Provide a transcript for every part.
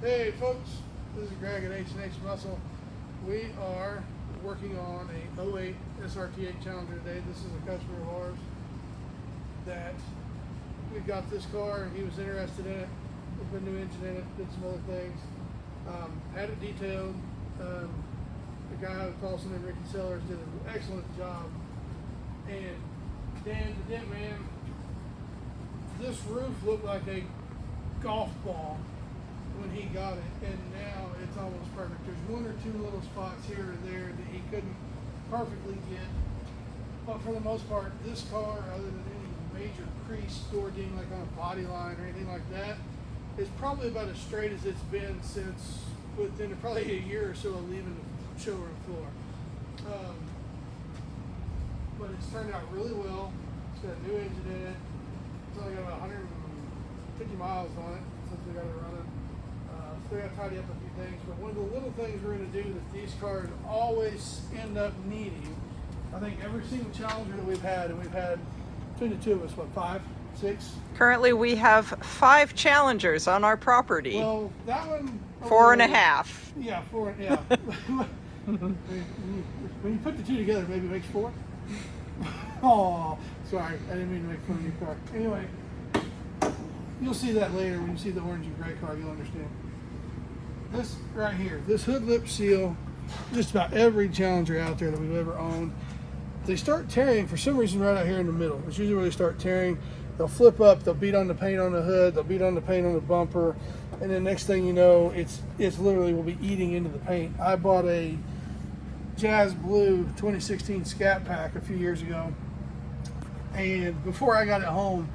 Hey folks, this is Greg at H&H Muscle. We are working on a '08 SRT8 Challenger today. This is a customer of ours that we got this car and he was interested in it. We put a new engine in it, did some other things. Had it detailed. The guy out of Tulsa named Ricky Sellers did an excellent job. And Dan, the dent man, this roof looked like a golf ball when he got it, and now it's almost perfect. There's one or two little spots here or there that he couldn't perfectly get, but for the most part, this car, other than any major crease or ding like on a body line or anything like that, is probably about as straight as it's been since within probably a year or so of leaving the showroom floor. But it's turned out really well. It's got a new engine in it. It's only got about 150 miles on it since we got it running. Still got to tidy up a few things, but one of the little things we're going to do that these cars always end up needing, I think every single Challenger that we've had, and we've had between the two of us, what, 5, 6? Currently, we have 5 Challengers on our property. Well, that one... 4.5. Yeah, 4, yeah. When you put the two together, maybe it makes 4. Oh, sorry, I didn't mean to make fun of your car. Anyway, you'll see that later when you see the orange and gray car, you'll understand. This right here, this hood lip seal, just about every Challenger out there that we've ever owned, they start tearing for some reason right out here in the middle. It's usually where they start tearing. They'll flip up, they'll beat on the paint on the hood, they'll beat on the paint on the bumper, and then next thing you know, it's literally will be eating into the paint. I bought a Jazz Blue 2016 Scat Pack a few years ago, and before I got it home,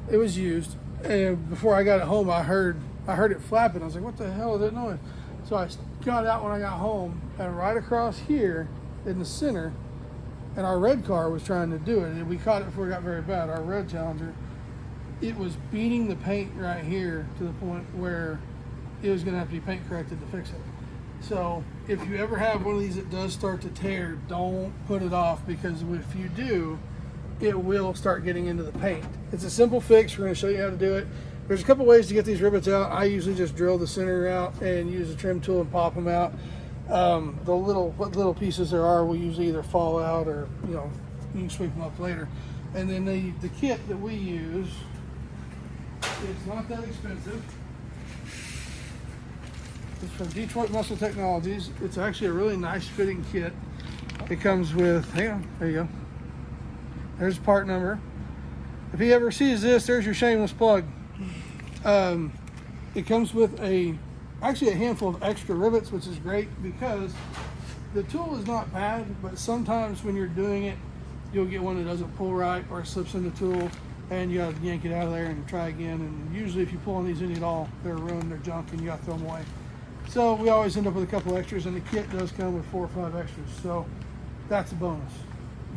it was used, and before I got it home, I heard it flapping. I was like, what the hell is that noise? So I got out when I got home, and right across here in the center, and our red car was trying to do it, and we caught it before it got very bad, our red Challenger. It was beating the paint right here to the point where it was going to have to be paint corrected to fix it. So if you ever have one of these that does start to tear, don't put it off, because if you do, it will start getting into the paint. It's a simple fix. We're going to show you how to do it. There's a couple ways to get these rivets out. I usually just drill the center out and use a trim tool and pop them out. What little pieces there are will usually either fall out, or you can sweep them up later. And then the kit that we use, it's not that expensive. It's from Detroit Muscle Technologies. It's actually a really nice fitting kit. It comes with, hang on, there you go. There's part number. If he ever sees this, there's your shameless plug. It comes with actually a handful of extra rivets, which is great because the tool is not bad, but sometimes when you're doing it, you'll get one that doesn't pull right or slips in the tool, and you gotta yank it out of there and try again. And usually if you pull on these in at all, they're ruined, they're junk, and you gotta throw them away. So we always end up with a couple extras, and the kit does come with 4 or 5 extras. So that's a bonus.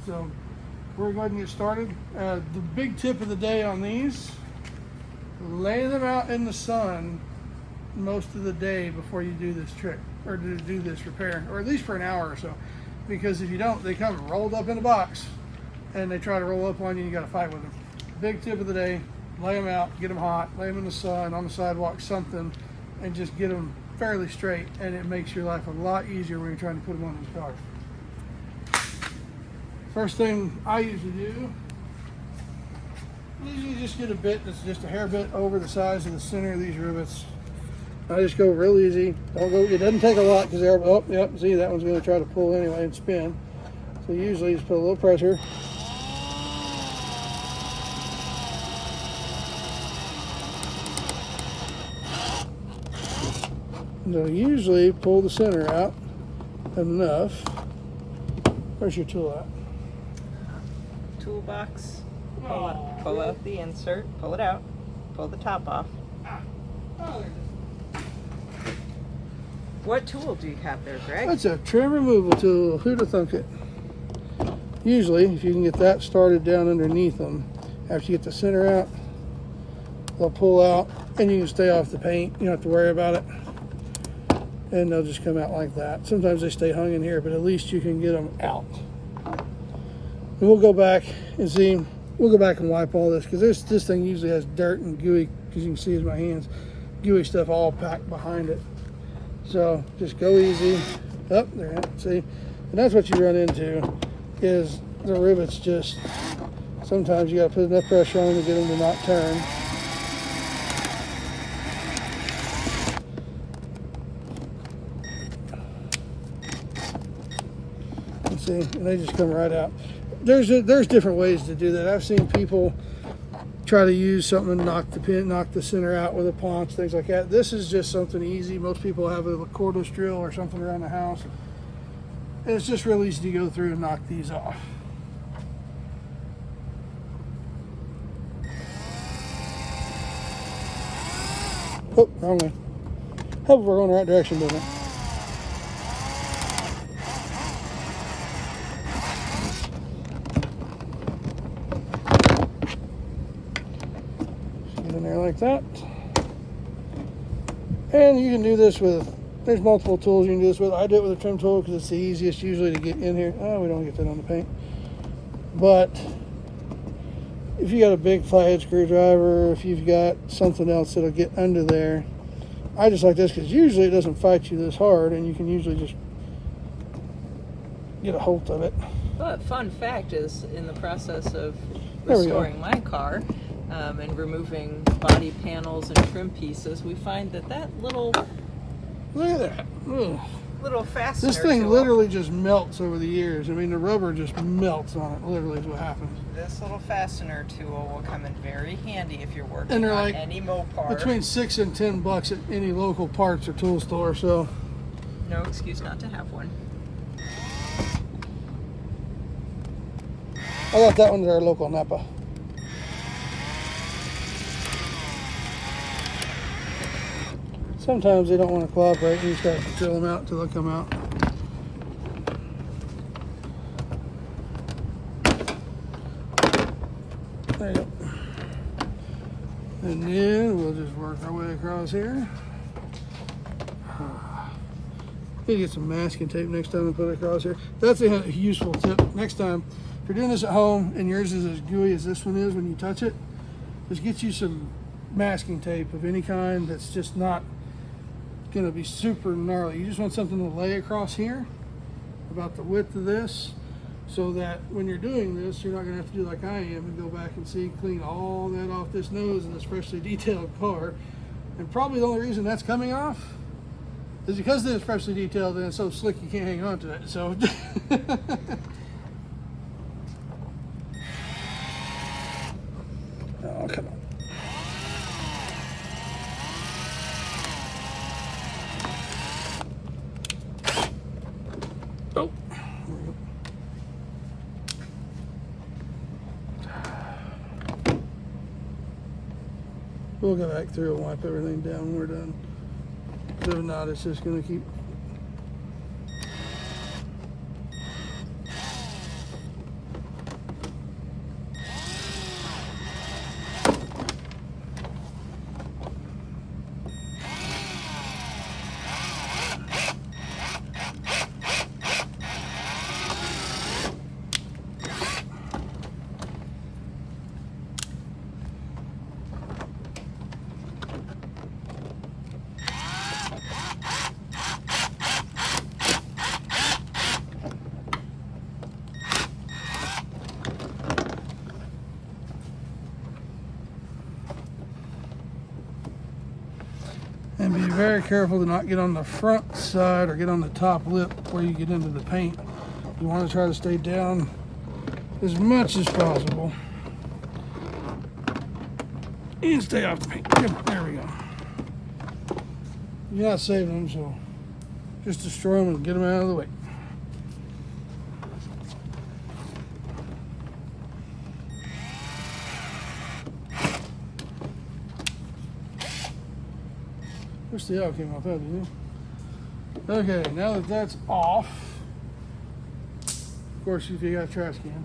So we're going to get started. The big tip of the day on these, lay them out in the sun most of the day before you do this trick, or to do this repair, or at least for an hour or so. Because if you don't, they come rolled up in a box, and they try to roll up on you, and you got to fight with them. Big tip of the day, lay them out, get them hot, lay them in the sun, on the sidewalk, something, and just get them fairly straight, and it makes your life a lot easier when you're trying to put them on these cars. First thing I usually do, just get a bit that's just a hair bit over the size of the center of these rivets. I just go real easy. Don't go. It doesn't take a lot because they're, oh, yep, see, that one's going to try to pull anyway and spin. So usually just put a little pressure. So usually pull the center out enough. Where's your tool at? Toolbox. Pull out the insert. Pull it out. Pull the top off. Oh, there it is. What tool do you have there, Greg? That's a trim removal tool. Who'd have thunk it? Usually, if you can get that started down underneath them, after you get the center out, they'll pull out, and you can stay off the paint. You don't have to worry about it. And they'll just come out like that. Sometimes they stay hung in here, but at least you can get them out. And we'll go back and see. We'll go back and wipe all this, because this thing usually has dirt and gooey, because you can see it's my hands. gooey stuff all packed behind it. So just go easy. Up there, see? And that's what you run into is the rivets just, sometimes you got to put enough pressure on them to get them to not turn. See, and they just come right out. There's different ways to do that. I've seen people try to use something to knock the center out with a punch, things like that. This is just something easy. Most people have a cordless drill or something around the house. And it's just real easy to go through and knock these off. Oh, wrong way. Hope we're going the right direction, doesn't it? In there like that. And you can do this with, there's multiple tools you can do this with. I do it with a trim tool because it's the easiest usually to get in here. Oh, we don't get that on the paint. But if you got a big flathead screwdriver, if you've got something else that'll get under there, I just like this because usually it doesn't fight you this hard and you can usually just get a hold of it. But fun fact is, in the process of restoring my car, and removing body panels and trim pieces, we find that little, look at that. Ugh. Little fastener. This thing literally just melts over the years. I mean, the rubber just melts on it. Literally is what happens. This little fastener tool will come in very handy if you're working And they're on like any Mopar. between $6 and $10 at any local parts or tool store. So no excuse not to have one. I got that one at our local Napa. Sometimes they don't want to cooperate, and you just got to drill them out until they come out. There you go. And then we'll just work our way across here. Need to get some masking tape next time and put it across here. That's a useful tip. Next time, if you're doing this at home and yours is as gooey as this one is when you touch it, just get you some masking tape of any kind that's just not going to be super gnarly. You just want something to lay across here about the width of this so that when you're doing this, you're not going to have to do like I am and go back and clean all that off this nose in this freshly detailed car. And probably the only reason that's coming off is because it's freshly detailed and it's so slick you can't hang on to it. So oh, come on. Oh, there we go. We'll go back through and wipe everything down when we're done. If not, it's just going to keep. And be very careful to not get on the front side or get on the top lip where you get into the paint. You want to try to stay down as much as possible. And stay off the paint. Yep, there we go. You're not saving them, so just destroy them and get them out of the way. Wish the oil came off that, didn't you? Okay, now that that's off, of course, if you got a trash can.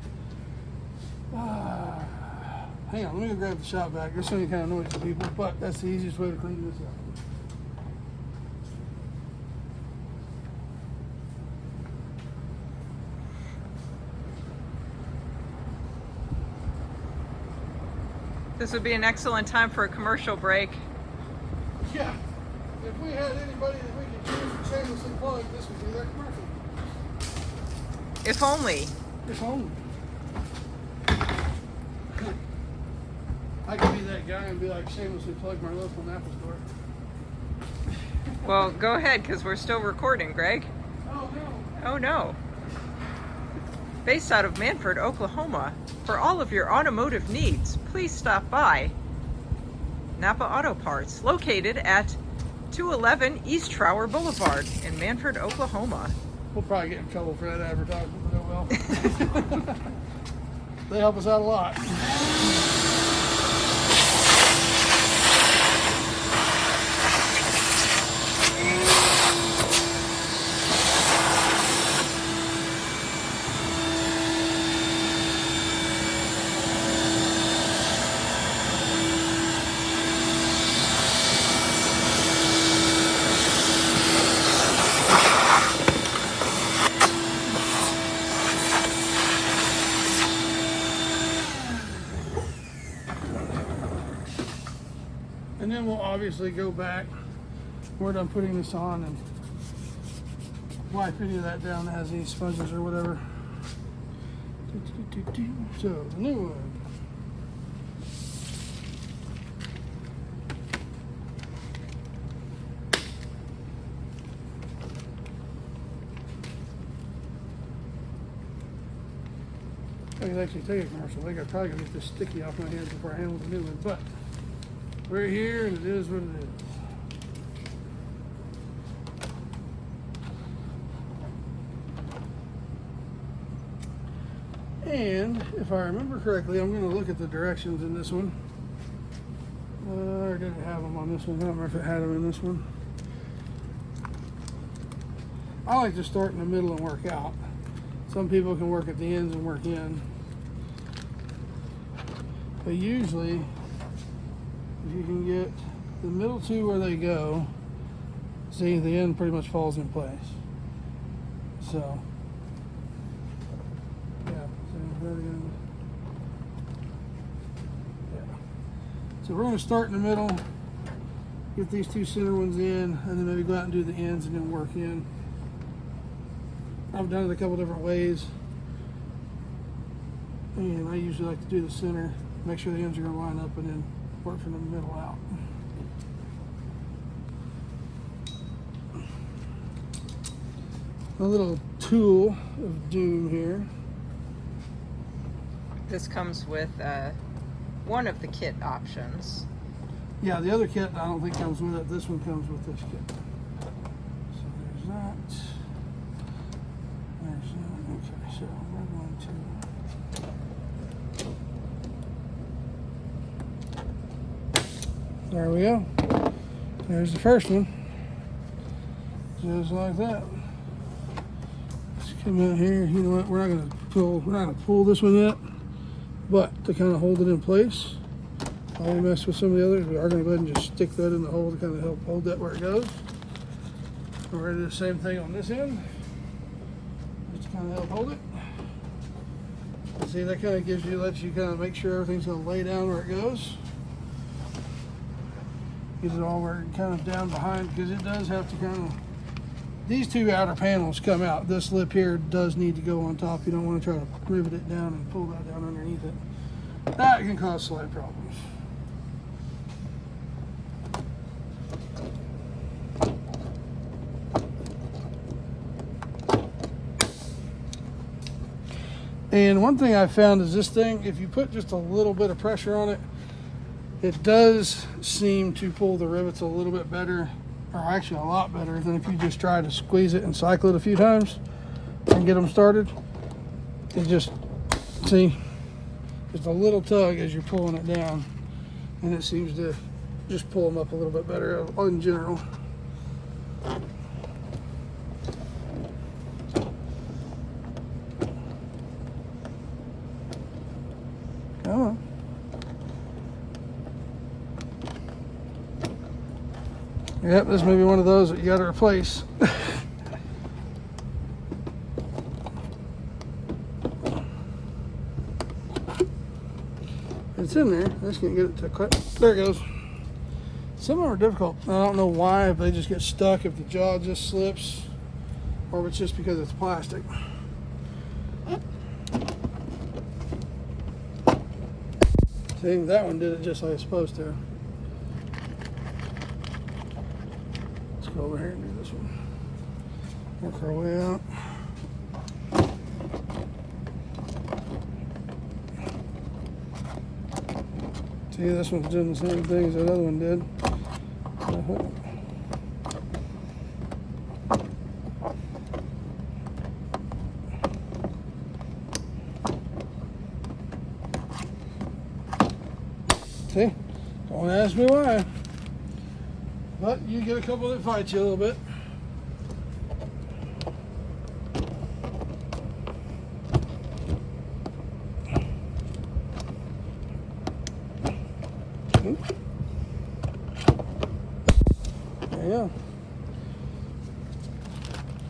Hang on, let me go grab the shop vac. This thing kind of annoys the people, but that's the easiest way to clean this up. This would be an excellent time for a commercial break. Yeah. If we had anybody that we could choose to shamelessly plug, this would be their commercial. If only. If only. I could be that guy and be like, shamelessly plug my local Apple store. Well, go ahead, because we're still recording, Greg. Oh no. Oh no. Based out of Manford, Oklahoma, for all of your automotive needs, please stop by Napa Auto Parts, located at 211 East Trower Boulevard in Manford, Oklahoma. We'll probably get in trouble for that advertisement, but oh well. They help us out a lot. And then we'll obviously go back. We're done putting this on and wipe any of that down that has any sponges or whatever. So the new one. I could actually take a commercial. I think I'm probably gonna get this sticky off my hands before I handle the new one, but we're here and it is what it is. And if I remember correctly, I'm going to look at the directions in this one. Or did it have them on this one? I don't remember if it had them in this one. I like to start in the middle and work out. Some people can work at the ends and work in. But usually, if you can get the middle two where they go, see, the end pretty much falls in place. So, yeah. So we're going to start in the middle, get these two center ones in, and then maybe go out and do the ends and then work in. I've done it a couple different ways, and I usually like to do the center, make sure the ends are going to line up, and then work from the middle out. A little tool of doom here. This comes with one of the kit options. Yeah, the other kit I don't think comes with it. This one comes with this kit. So there's that. There's that. Okay, so we're going to. There we go. There's the first one. Just like that. Let's come out here. You know what? We're not gonna pull this one yet, but to kind of hold it in place. While we mess with some of the others, we are going to go ahead and just stick that in the hole to kind of help hold that where it goes. We're going to do the same thing on this end, just to kind of help hold it. See, that kind of lets you kind of make sure everything's going to lay down where it goes. Get it all where it kind of down behind, because it does have to kind of, these two outer panels come out. This lip here does need to go on top. You don't want to try to rivet it down and pull that down underneath it. That can cause slight problems. And one thing I found is this thing, if you put just a little bit of pressure on it, it does seem to pull the rivets a little bit better, or actually a lot better than if you just try to squeeze it and cycle it a few times and get them started. It just, see, just a little tug as you're pulling it down, and it seems to just pull them up a little bit better in general. Come on. Yep, this may be one of those that you got to replace. It's in there. I just can't get it to cut. There it goes. Some of them are difficult. I don't know why, if they just get stuck, if the jaw just slips, or if it's just because it's plastic. See, that one did it just like it's supposed to. Let's go over here and do this one. Work our way out. See, this one's doing the same thing as that other one did. See? Don't ask me why. But you get a couple that fight you a little bit. Yeah.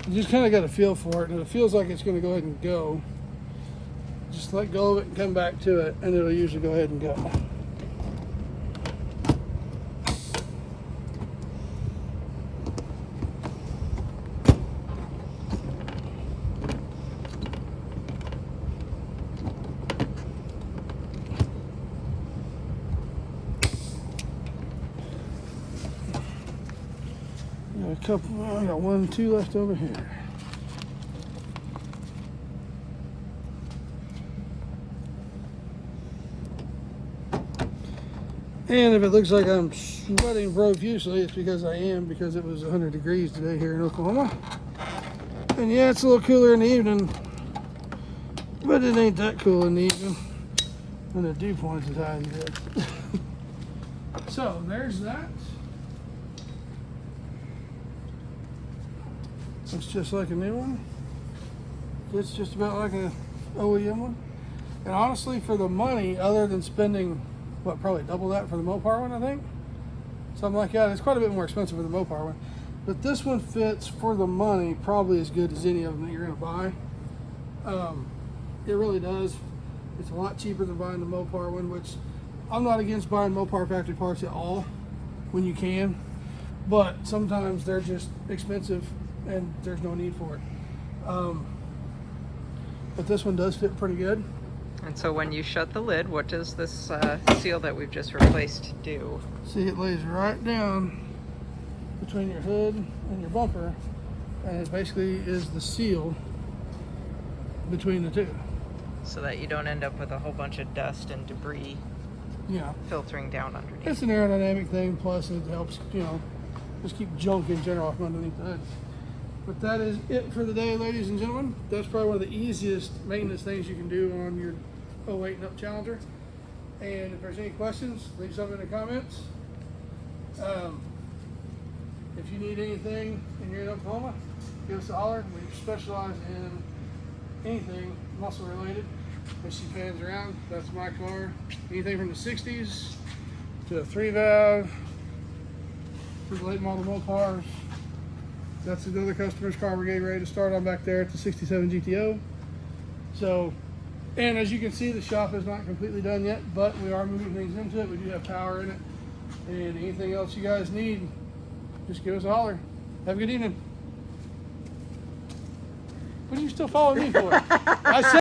You just kind of got a feel for it, and if it feels like it's going to go ahead and go, just let go of it and come back to it, and it'll usually go ahead and go. A couple, I got 1, 2 left over here. And if it looks like I'm sweating profusely, it's because I am, because it was 100 degrees today here in Oklahoma. And yeah, it's a little cooler in the evening, but it ain't that cool in the evening when the dew point's as high as it is. So there's that. It's just like a new one. It's just about like an OEM one. And honestly, for the money, other than spending, what, probably double that for the Mopar one, I think? Something like that. It's quite a bit more expensive for the Mopar one. But this one fits, for the money, probably as good as any of them that you're going to buy. It really does. It's a lot cheaper than buying the Mopar one, which I'm not against buying Mopar factory parts at all when you can. But sometimes they're just expensive and there's no need for it. But this one does fit pretty good. And so when you shut the lid, what does this seal that we've just replaced do? See, it lays right down between your hood and your bumper, and it basically is the seal between the two. So that you don't end up with a whole bunch of dust and debris filtering down underneath. It's an aerodynamic thing, plus it helps, just keep junk in general from underneath the hood. But that is it for the day, ladies and gentlemen. That's probably one of the easiest maintenance things you can do on your 08 and up Challenger. And if there's any questions, leave some in the comments. If you need anything and you're in Oklahoma, give us a holler. We specialize in anything muscle related. As she pans around, that's my car. Anything from the 60s to a 3-valve to the late model Mopars. That's another customer's car we're getting ready to start on back there at the 67 GTO. So, and as you can see, the shop is not completely done yet, but we are moving things into it. We do have power in it. And anything else you guys need, just give us a holler. Have a good evening. What are you still following me for? I said